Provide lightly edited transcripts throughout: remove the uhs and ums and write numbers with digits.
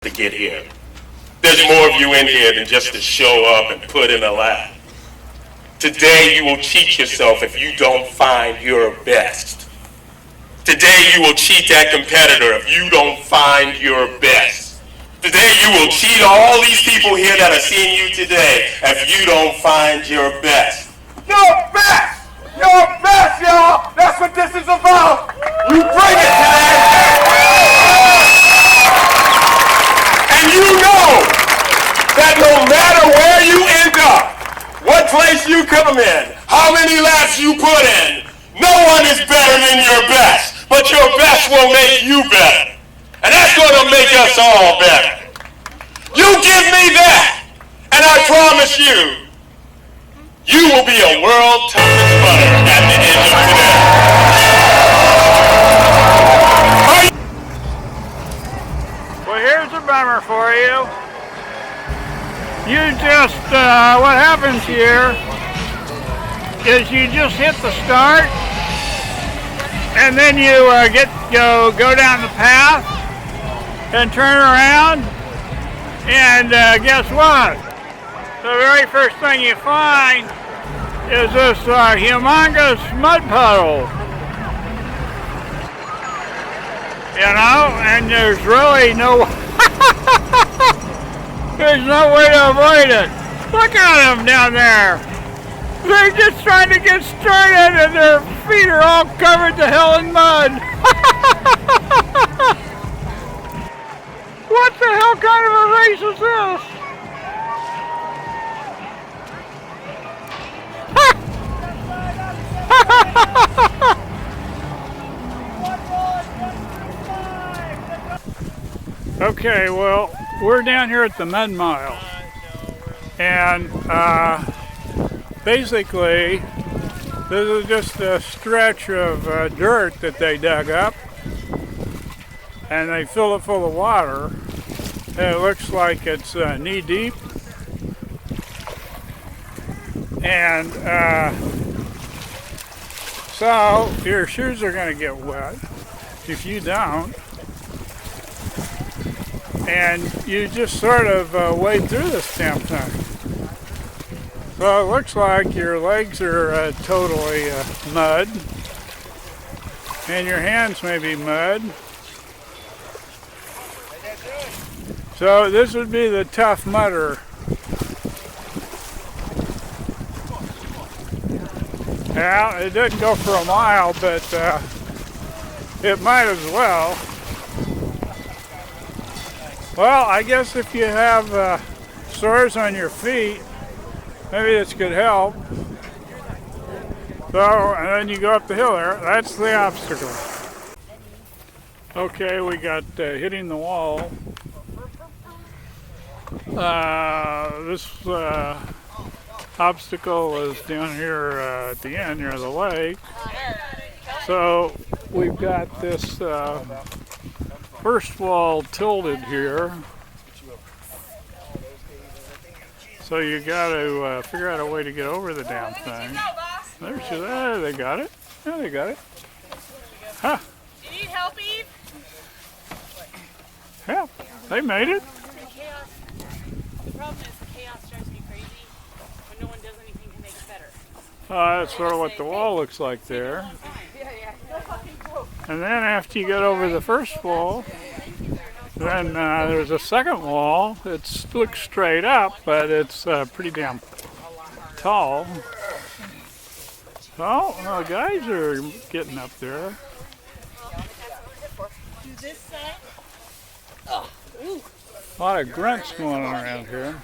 to get here. There's more of you in here than just to show up and put in a lap. Today you will cheat yourself if you don't find your best. Today you will cheat that competitor if you don't find your best. Today you will cheat all these people here that are seeing you today if you don't find your best. Your best! Your best, y'all! That's what this is about! You bring it today! And you know that no matter where you end up, what place you come in, how many laps you put in, no one is better than your best, but your best will make you better. And that's going to make us all better. You give me that, and I promise you, you will be a world toughest butter at the end of today. Well, here's a bummer for you. You just, what happens here is you just hit the start, and then you go down the path and turn around, and guess what? The very first thing you find is this humongous mud puddle. You know, and there's really no there's no way to avoid it. Look at them down there. They're just trying to get started and their feet are all covered to hell in mud. What the hell kind of a race is this? Okay, well, we're down here at the Mud Mile, and basically this is just a stretch of dirt that they dug up, and they fill it full of water, and it looks like it's knee deep, and so your shoes are going to get wet if you don't. And you just sort of wade through this damn thing. So it looks like your legs are totally mud, and your hands may be mud. So this would be the tough mudder. Yeah, it didn't go for a mile, but it might as well. Well, I guess if you have sores on your feet, maybe this could help. So, and then you go up the hill there. That's the obstacle. Okay, we got hitting the wall. This obstacle is down here at the end near the lake. So we've got this first wall tilted here, so you got to figure out a way to get over the damn thing. There, they got it. Yeah, they got it. Huh. Do you need help, Eve? Yeah, they made it. The problem is the chaos drives me crazy. When no one does anything to make it better. That's sort of what the wall looks like there. And then after you get over the first wall, then there's a second wall. It looks straight up, but it's pretty damn tall. So the guys are getting up there. A lot of grunts going on around here.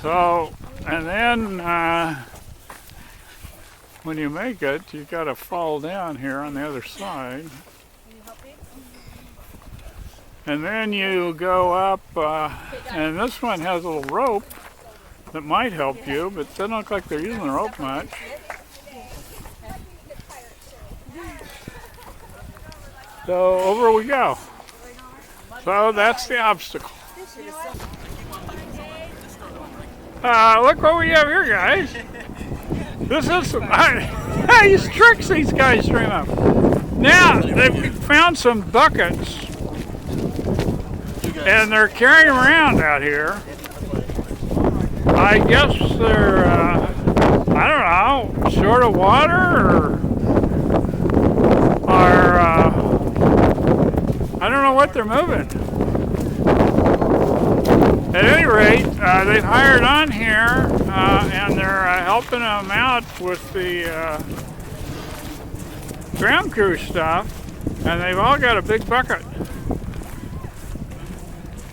So, and then when you make it, you got to fall down here on the other side. And then you go up, and this one has a little rope that might help you, but it doesn't look like they're using the rope much. So over we go. So that's the obstacle. Look what we have here, guys. This is some, these tricks these guys dream up. Now they've found some buckets, and they're carrying them around out here. I guess they're, I don't know, short of water, or I don't know what they're moving. At any rate, they've hired on here, and they're helping them out with the ground crew stuff, and they've all got a big bucket.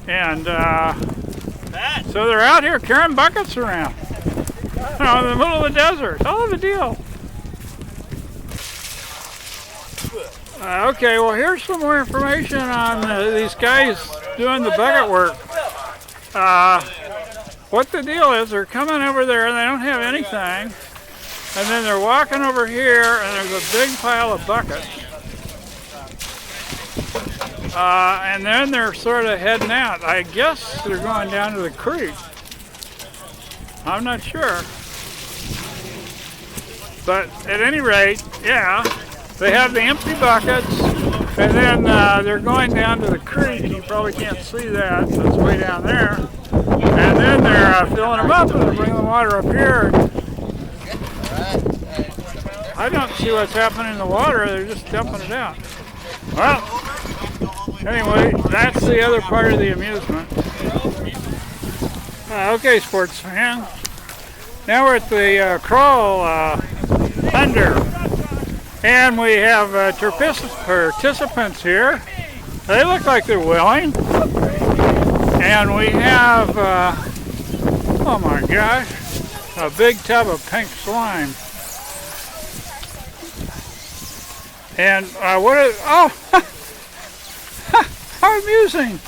And so they're out here carrying buckets around, you know, in the middle of the desert. Hell of a deal. Okay, well, here's some more information on these guys doing the bucket work. What the deal is, they're coming over there and they don't have anything, and then they're walking over here and there's a big pile of buckets. And then they're sort of heading out. I guess they're going down to the creek. I'm not sure. But at any rate, yeah, they have the empty buckets, and then they're going down to the creek. You probably can't see that, so it's way down there. And then they're filling them up and they're bringing the water up here. I don't see what's happening in the water. They're just dumping it out. Well, anyway, that's the other part of the amusement. Okay, sports fans. Now we're at the crawl under. And we have participants here. They look like they're willing. And we have, oh my gosh, a big tub of pink slime. And what is, oh, how amusing.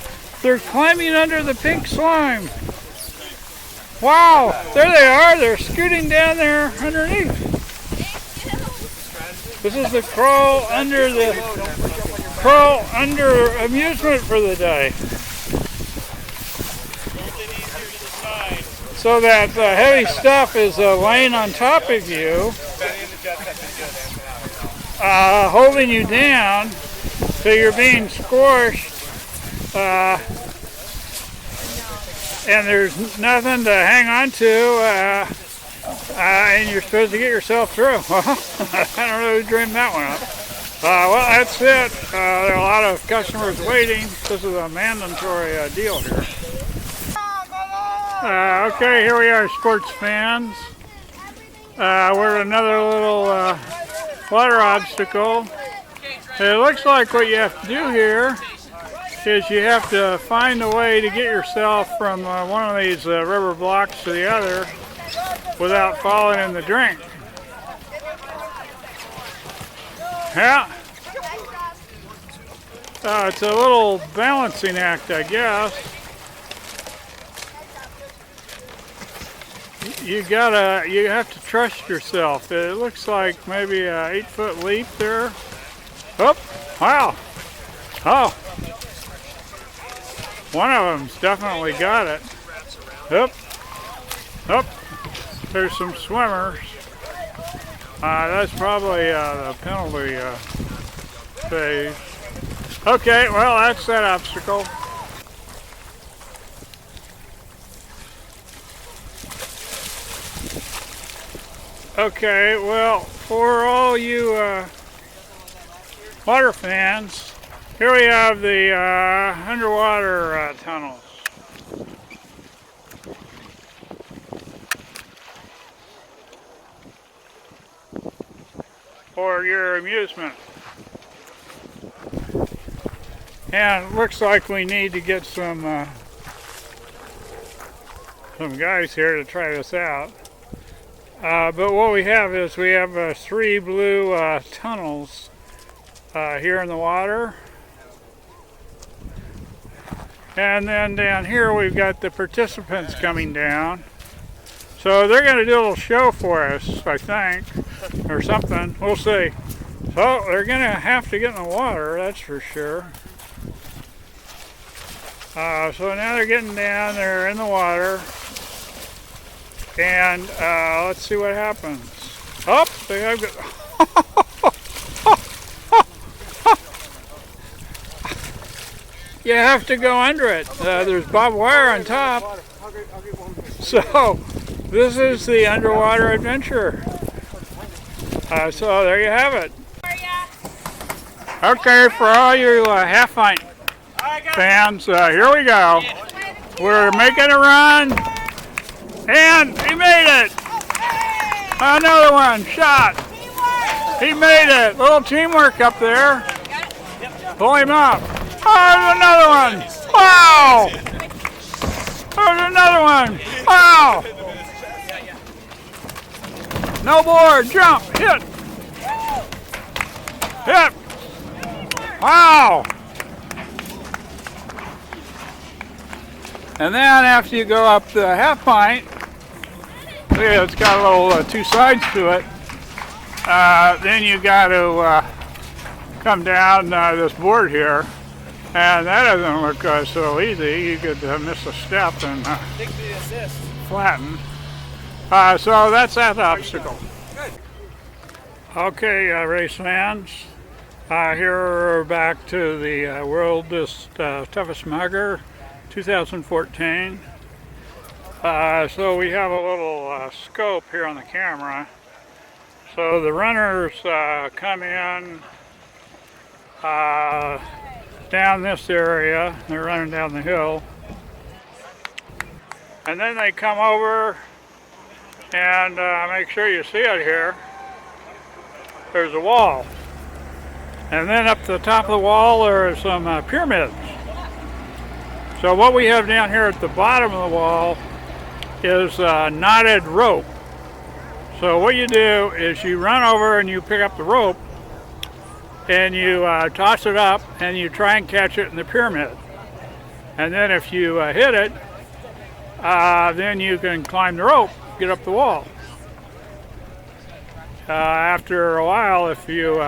They're climbing under the pink slime. Wow, there they are. They're scooting down there underneath. This is the crawl under amusement for the day. So that heavy stuff is laying on top of you, holding you down, so you're being squished, and there's nothing to hang on to, and you're supposed to get yourself through. I don't know who dreamed that one up. Well, that's it. There are a lot of customers waiting. This is a mandatory deal here. Okay, here we are, sports fans. We're at another little water obstacle. It looks like what you have to do here is you have to find a way to get yourself from one of these rubber blocks to the other without falling in the drink. Yeah. It's a little balancing act, I guess. You have to trust yourself. It looks like maybe an 8-foot leap there. Oh, wow. Oh. One of them's definitely got it. Up. Up. There's some swimmers. That's probably the penalty phase. Okay, well, that's that obstacle. Okay, well, for all you water fans, here we have the underwater tunnels. For your amusement. And it looks like we need to get some guys here to try this out. But what we have is we have 3 blue tunnels here in the water. And then down here we've got the participants coming down. So they're going to do a little show for us, I think, or something. We'll see. So they're going to have to get in the water, that's for sure. So now they're getting down, they're in the water. And let's see what happens. Oh, they have got... you have to go under it. There's barbed wire on top. So this is the underwater adventure. So there you have it. Okay, for all you half pint fans, here we go. We're making a run, and he made it. Another one, shot. He made it. Little teamwork up there. Pull him up. Oh, there's another one. Wow. There's another one. Wow. No board. Jump. Hit. Hit. Wow. And then after you go up the half pint, see, it's got a little two sides to it. Then you got to come down this board here, and that doesn't look so easy. You could miss a step and flatten. So that's that obstacle. Okay, race fans. Here we're back to the World's Toughest Mugger 2014. So we have a little scope here on the camera. So the runners come in down this area. They're running down the hill. And then they come over and make sure you see it here. There's a wall. And then up the top of the wall there are some pyramids. So what we have down here at the bottom of the wall is knotted rope. So what you do is you run over and you pick up the rope and you toss it up and you try and catch it in the pyramid. And then if you hit it, then you can climb the rope, get up the wall. After a while, if you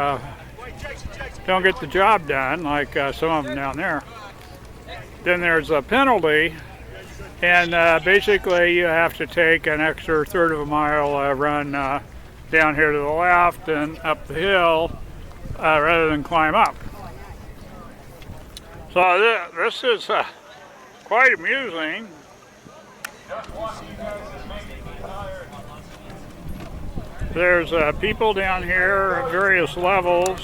don't get the job done, like some of them down there, then there's a penalty, and basically you have to take an extra third of a mile run down here to the left and up the hill rather than climb up. So this is quite amusing. There's people down here at various levels,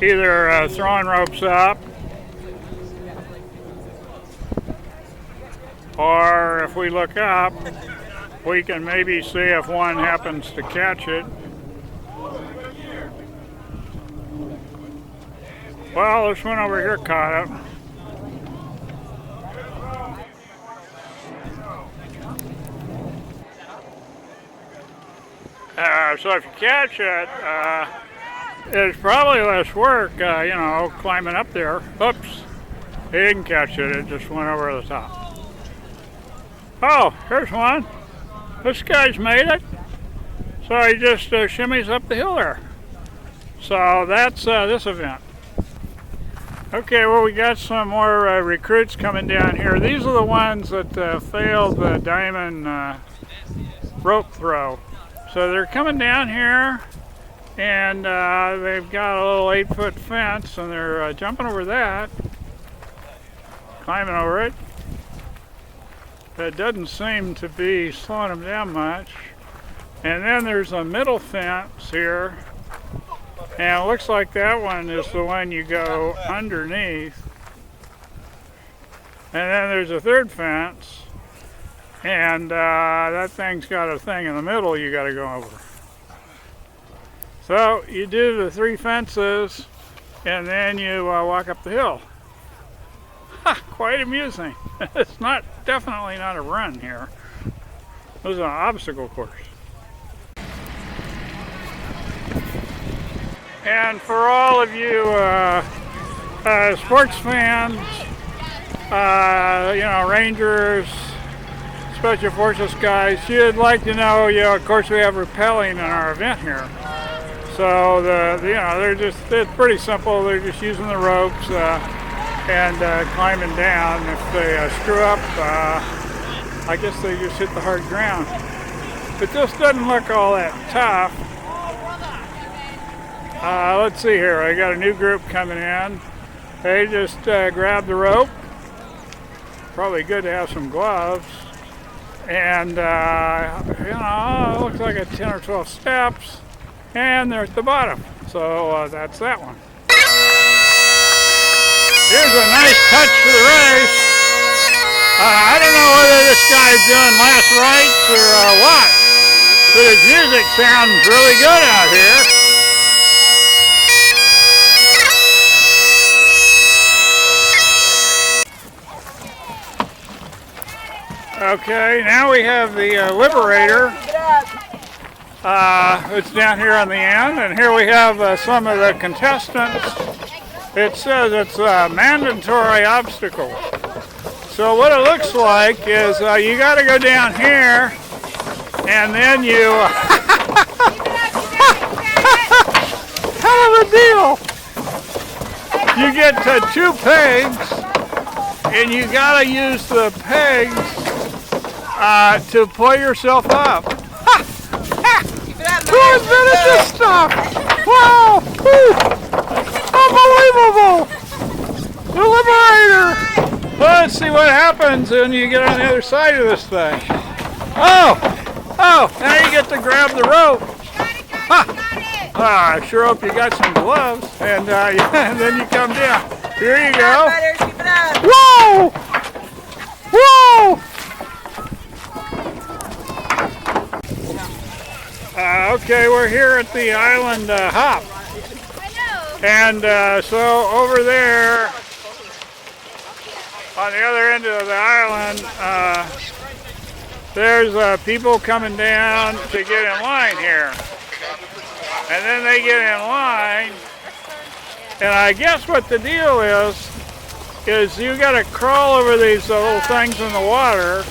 either throwing ropes up, or if we look up, we can maybe see if one happens to catch it. Well, this one over here caught it. So if you catch it, it's probably less work, climbing up there. Oops, he didn't catch it, it just went over the top. Oh, here's one. This guy's made it. So he just shimmies up the hill there. So that's this event. Okay, well, we got some more recruits coming down here. These are the ones that failed the diamond rope throw. So they're coming down here, and they've got a little 8-foot fence, and they're jumping over that, climbing over it. That doesn't seem to be slowing them down much. And then there's a middle fence here, and it looks like that one is the one you go underneath. And then there's a third fence, and that thing's got a thing in the middle you got to go over. So you do the 3 fences, and then you walk up the hill. Quite amusing. It's definitely not a run here. This is an obstacle course. And for all of you sports fans, Rangers, Special Forces guys, you'd like to know, of course we have rappelling in our event here. So it's pretty simple. They're just using the ropes and climbing down. If they screw up, I guess they just hit the hard ground. But this doesn't look all that tough. Let's see here. I got a new group coming in. They just grab the rope. Probably good to have some gloves. And, it looks like a 10 or 12 steps. And they're at the bottom. So that's that one. Here's a nice touch to the race. I don't know whether this guy's doing last rites or what, but his music sounds really good out here. Okay, now we have the Liberator. It's down here on the end, and here we have some of the contestants. It says it's a mandatory obstacle. So what it looks like is you got to go down here, and then you hell of a deal. You get to 2 pegs, and you got to use the pegs to pull yourself up. Who invented this stuff? Wow! Unbelievable! The Liberator! Let's see what happens when you get on the other side of this thing. Oh! Now you get to grab the rope. I sure hope you got some gloves. And, and then you come down. Here you go. Whoa! Whoa! Okay, we're here at the island hop. And so over there, on the other end of the island, there's people coming down to get in line here. And then they get in line, and I guess what the deal is you got to crawl over these little things in the water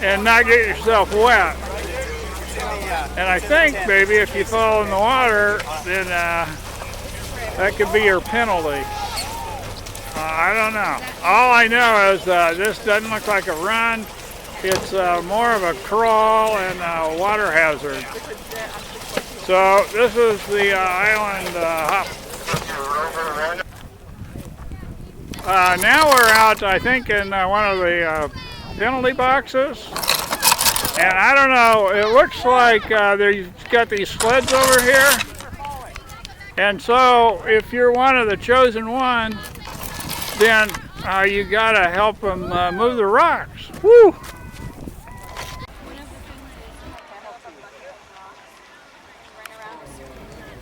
and not get yourself wet. And I think maybe if you fall in the water, then that could be your penalty. I don't know. All I know is this doesn't look like a run. It's more of a crawl and a water hazard. So this is the island hop. Now we're out, I think, in one of the penalty boxes. And I don't know, it looks like they've got these sleds over here. And so if you're one of the chosen ones, then you gotta help them move the rocks. Woo!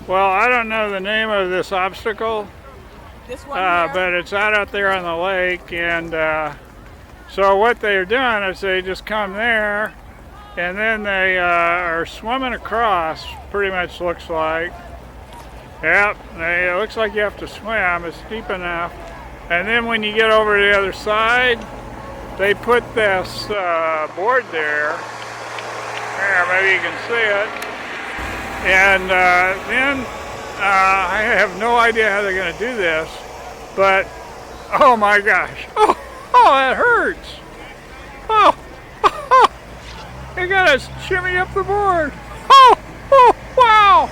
Well, I don't know the name of this obstacle, but it's out there on the lake. And so what they're doing is they just come there, and then they are swimming across, pretty much looks like. Yep, it looks like you have to swim, it's deep enough. And then when you get over to the other side, they put this board there. There, maybe you can see it. And then I have no idea how they're going to do this, but oh my gosh, oh that hurts. Oh, you got to shimmy up the board. Oh, wow.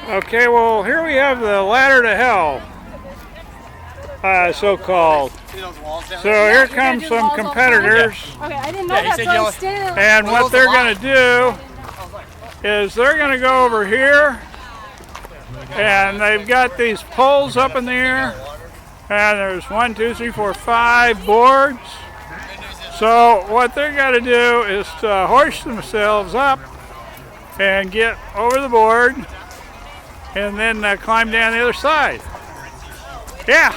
Okay, well here we have the ladder to hell, so-called. So here come some competitors. Okay, I didn't know that, so I'm standing. And what they're going to do is they're going to go over here, and they've got these poles up in the air, and there's 1, 2, 3, 4, 5 boards. So what they're going to do is to hoist themselves up and get over the board, and then climb down the other side. Yeah.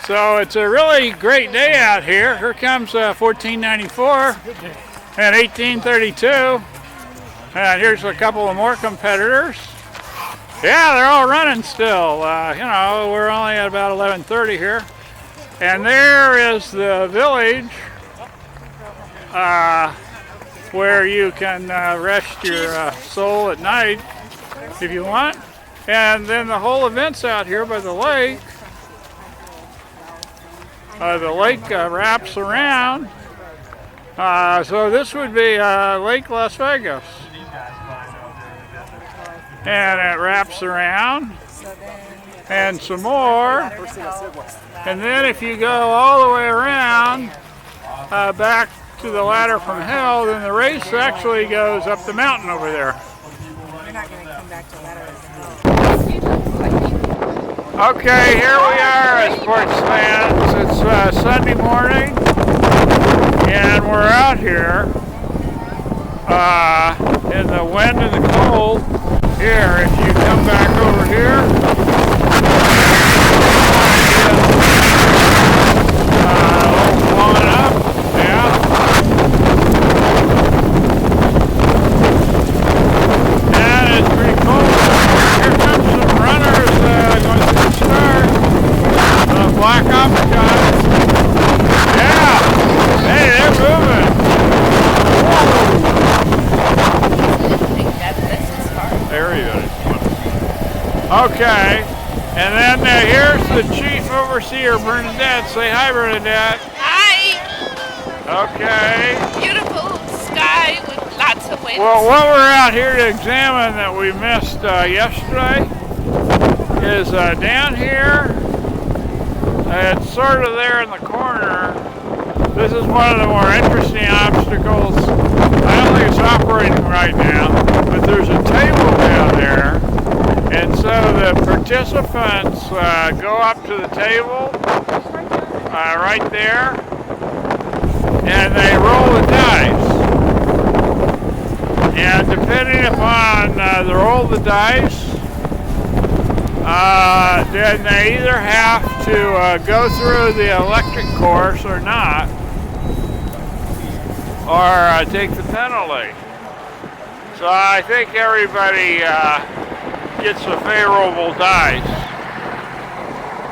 So it's a really great day out here. Here comes 1494 and 1832. And here's a couple of more competitors. Yeah, they're all running still. We're only at about 11:30 here. And there is the village where you can rest your soul at night if you want. And then the whole event's out here by the lake. The lake wraps around. So this would be Lake Las Vegas. And it wraps around. And some more. And then if you go all the way around back to the ladder from hell, then the race actually goes up the mountain over there. We're not going to come back to ladder from hell. Okay, here we are, sports fans. It's Sunday morning, and we're out here in the wind and the cold. Here, if you come back over here, blowing up, yeah. And it's pretty cold. Here comes some runners going through the start. Black Ops guys. Yeah. Hey, they're moving. There he is. Okay. And then here's the chief overseer, Bernadette. Say hi, Bernadette. Hi. Okay. Beautiful sky with lots of wind. Well, what we're out here to examine that we missed yesterday is down here. It's sort of there in the corner. This is one of the more interesting obstacles. I don't think it's operating right now, but there's a table down there. And so the participants go up to the table right there, and they roll the dice. And depending upon the roll of the dice, then they either have to go through the electric course or not, or take the penalty. So I think everybody gets a favorable dice.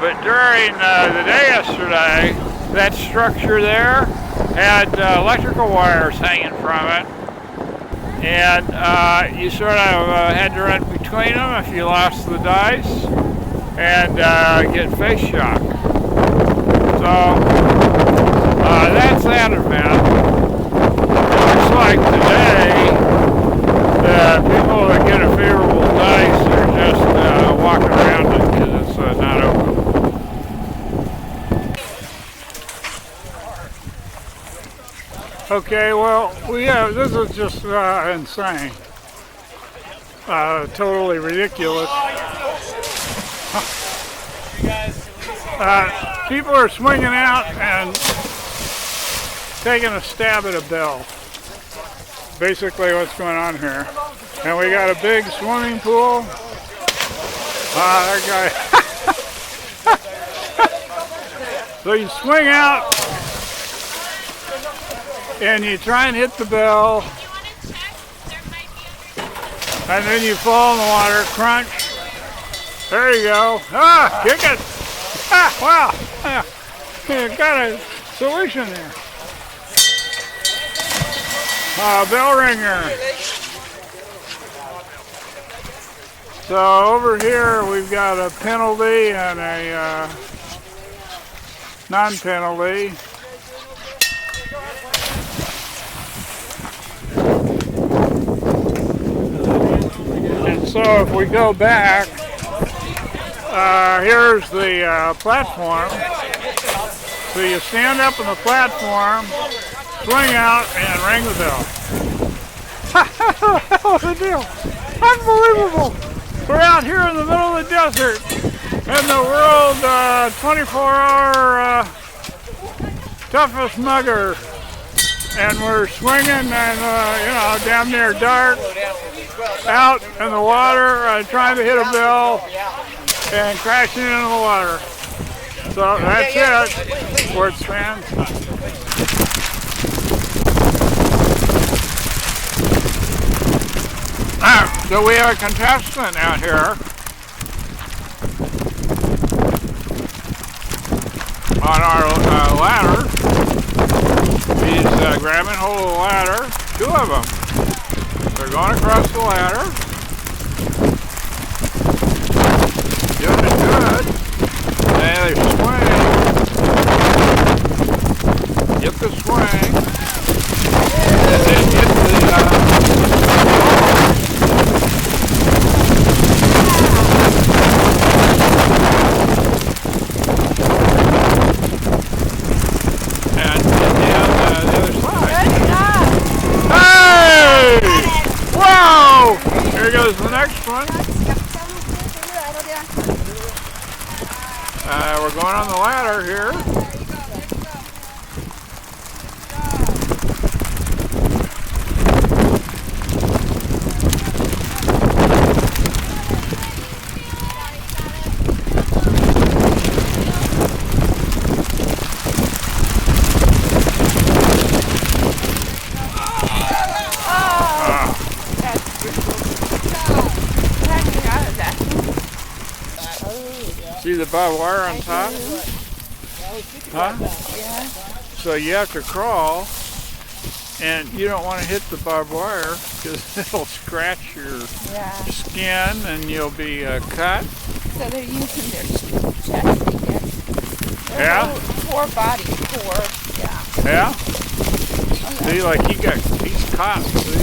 But during the day yesterday, that structure there had electrical wires hanging from it, and you sort of had to run between them if you lost the dice and get face shock. So that's that event. It looks like today the people that get a favorable dice are just walking around it because it's not open. Okay, well, this is just insane. Totally ridiculous. People are swinging out and taking a stab at a bell. Basically what's going on here. And we got a big swimming pool. That guy. So you swing out and you try and hit the bell, and then you fall in the water, crunch. There you go. Ah, kick it. Ah, wow. You got a solution there. Bell ringer. So over here we've got a penalty and a non-penalty. And so if we go back, here's the platform. So you stand up on the platform, swing out, and ring the bell. Hell of a deal. Unbelievable. We're out here in the middle of the desert in the world 24-hour toughest mugger. And we're swinging and, damn near dark, out in the water, trying to hit a bell and crashing into the water. So that's it, sports fans. So we have a contestant out here on our ladder. He's grabbing hold of the ladder, two of them. They're going across the ladder. Doing it good. And they swing. Get the swing. And then get the Here goes the next one. We're going on the ladder here. See the barbed wire on top? Huh? Yeah. So you have to crawl, and you don't want to hit the barbed wire because it'll scratch your skin and you'll be cut. So they're using their chest to get Yeah? Poor body, Yeah? See, like he's caught. See?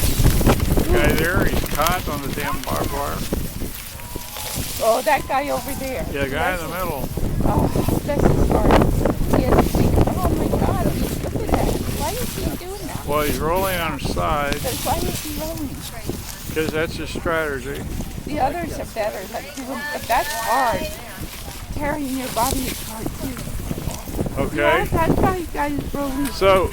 The guy there, he's caught on the damn barbed wire. Oh, that guy over there. Yeah, the guy in the middle. Oh, bless his heart. He has to think, oh my God, look at that. Why is he doing that? Well, he's rolling on his side But why is he rolling? because that's his strategy. The others are better. Like doing, but that's hard. Carrying your body is hard too. Okay? Yeah, that's why you guys rolling. So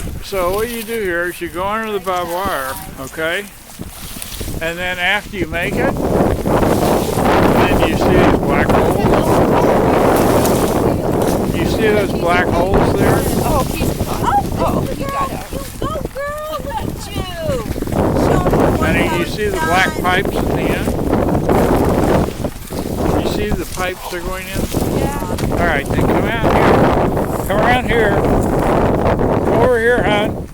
what you do here is you go under the barbed wire, okay? And then after you make it, then you see these black holes. You see those black holes there? Oh, he's oh, he got out. Go, girl! Look at you! And then you see the black pipes at the end? You see the pipes they're going in? Yeah. All right, then come out here. Come around here. Come over here, hon.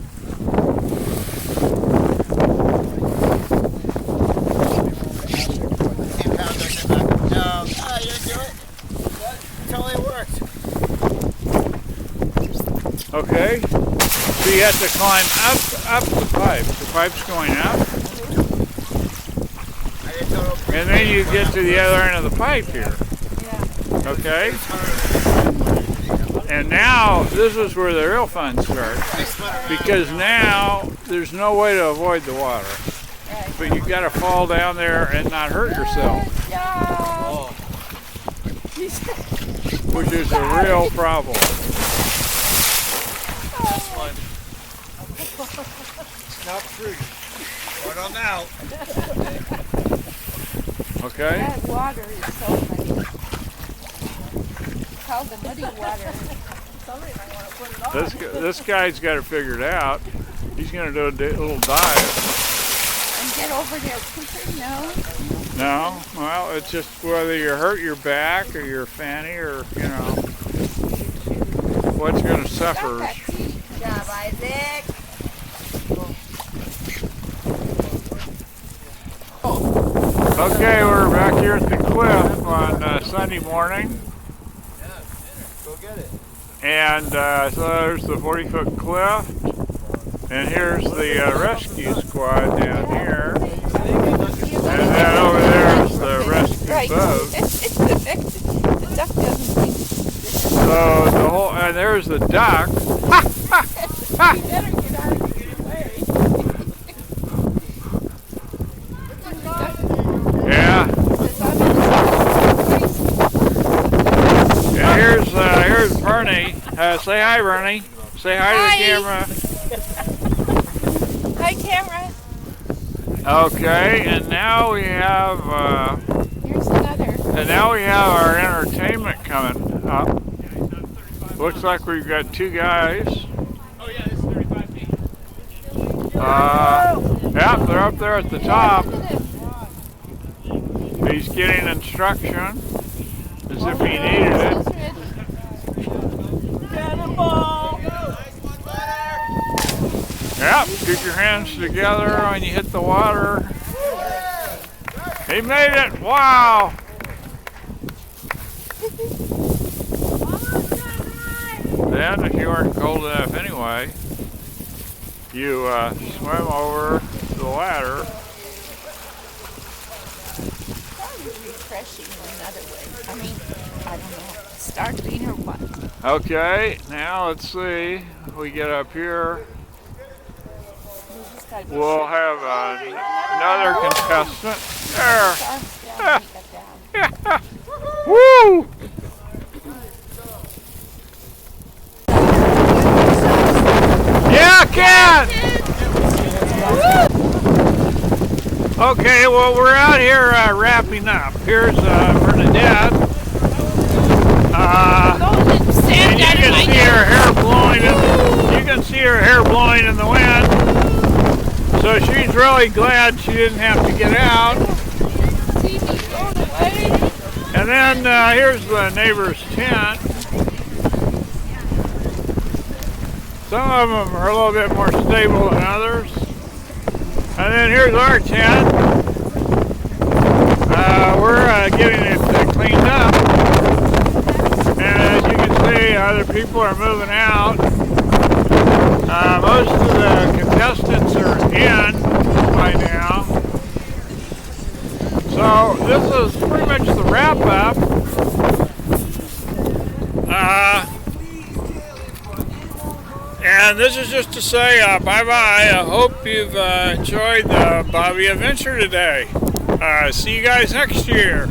Okay, so you have to climb up the pipe. The pipe's going up. And then you get to the other end of the pipe here. Okay? And now, this is where the real fun starts. Because now, there's no way to avoid the water. But you got to fall down there and not hurt yourself. Which is a real problem. Not true. But I'm out. Okay? That water is so muddy. It's called the muddy water. This guy's got it figured out. He's going to do a little dive. And get over there quicker, no? No, well, it's just whether you hurt your back or your fanny or, you know, what's going to suffer. Good job, Isaac. Okay, we're back here at the cliff on Sunday morning. Go get it. And so there's the 40-foot cliff. And here's the rescue squad down here. And then over there is the rescue boat. The duck doesn't think. So the whole, and there's the duck. You better get out of your way. Yeah. And here's Bernie. Say hi, Bernie. Say hi to the camera. Hi, camera. Okay, and now we have Here's another. and now we have our entertainment coming up. Looks like we've got two guys. Oh yeah, this is 35 feet. Yeah, they're up there at the top. He's getting instruction as if he needed it. Cannonball! Yep, keep your hands together when you hit the water. He made it! Wow! Then, if you weren't cold enough anyway, you swim over the ladder. Probably refreshing in another way. I mean, I don't know. Startling or what? Okay, now let's see. We get up here. we'll have another contestant. There. Woo! Yeah, Ken! Okay, well, we're out here wrapping up. Here's Bernadette. And you can see her hair blowing. You can see her hair blowing in the wind. So she's really glad she didn't have to get out. And then here's the neighbor's tent. Some of them are a little bit more stable than others. And then here's our tent. We're getting it cleaned up. And as you can see, other people are moving out. Most of the contestants are in by now. So this is pretty much the wrap up. And this is just to say bye-bye. I hope you've enjoyed the Bobby Adventure today. See you guys next year.